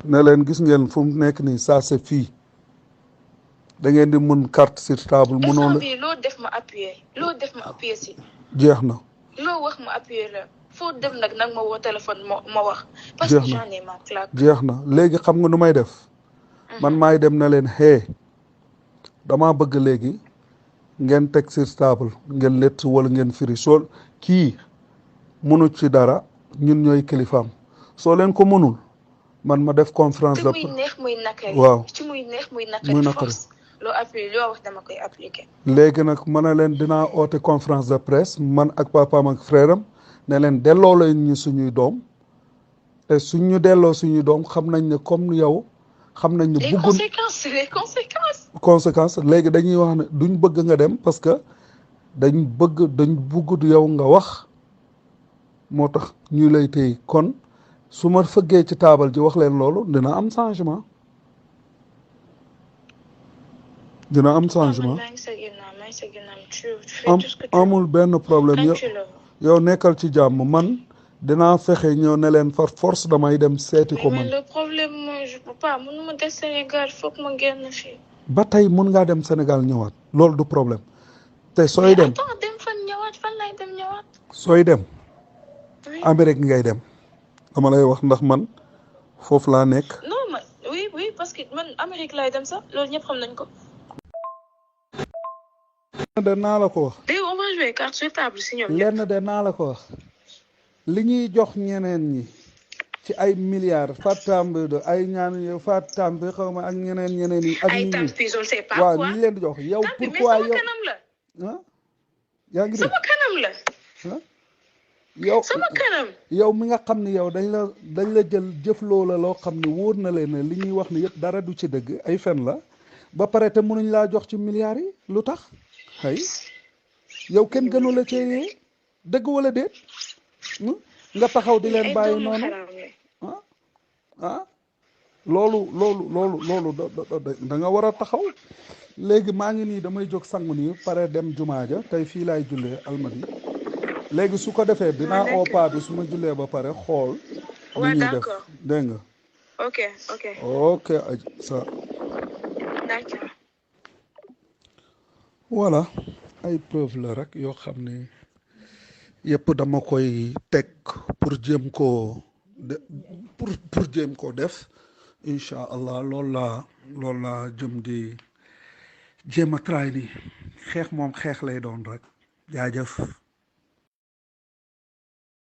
ne leen gis ngeen fu mu nekk nii ça c'est fii da ngeen di mun carte sur table mënoo la loo def ma appuyer si. jeex na. loo wax ma appuyer la foo dem nag ma woo téléphone ma wax. parce que j'en ai ma claque. jeex na léegi xam nga nu may def. man maay dem na leen damaa bëgg léegi ngeen teg sur table ngeen lett wala ngeen firi soo kii mënu ci dara ñun ñooy kilifaam soo leen ko mënul man ma def conférence de muy neex muy nakari. waaw ci muy neex muy nakari force loo appuyer loo wax dama koy appliquer. léegi nag ma ne leen dinaa oote conférence de presse man ak papaam ak frère am ne leen delloo leen ñu suñuy doom te suñ ñu delloo suñuy doom xam nañ ne comme yow xam nañ ne bëggun les conséquences léegi dañuy wax ne duñ bëgg nga dem parce que dañ bëgg yow nga wax moo tax ñu lay téy kon su ma fëggee ci taabal ji wax leen loolu dina am changement amul benn problème yow nekkal ci jàmm man dinaa fexe ñëw ne leen par force damay dem seeti ko man. mais le problème mooy je peux pas mënuma des Sénégal foog ma génn fii. ba tey mën ngaa dem Sénégal ñëwaat loolu du problème te sooy dem dem fan ñëwaat fan lay dem ñëwaat. sooy dem Amérique ngay dem dama lay wax ndax man foofu laa nekk. non man oui parce que man Amérique lay dem sax loolu ñëpp xam nañ ko. de naa la ko wax. léegi on va jouer carte sur table si ñoom lenn de naa la ko wax li ñuy jox ñeneen ñi ci ay milliards Fatambe de ay ñaan yow Fatambe xaw ma ak ñeneen yi. ak ay tampi je ne sais pas waaw quoi ñu leen di jox yow. pourquoi yow kanam la. ah yaa ngi sama kanam la. ah yow sama kanam. yow mi nga xam ne yow dañ la jël jëf loola loo xam ne wóor na leen ne li ñuy wax ne yëpp dara du ci dëgg ay fen la ba pare te mënuñ laa jox ci milliards yi lu tax xëy yow kenn gënu la cee dëgg wala déet nga taxaw di leen bàyyi noonu loolu da nga war a taxaw léegi maa ngi nii damay jóg sangu nii pare dem jumaa ja tey fii laay jullee almadi léegi su ko defee dinaa oo paa bi su ma jullee ba pare xool li ñuy def dégg nga ok ça d'accord voilà ay preuve la rek yoo xam ne yëpp dama koy teg pour jéem koo pour jéem koo def incha allah loolu laa jëm di jéem a try ni xeex moom xeex lay doon rek jaajëf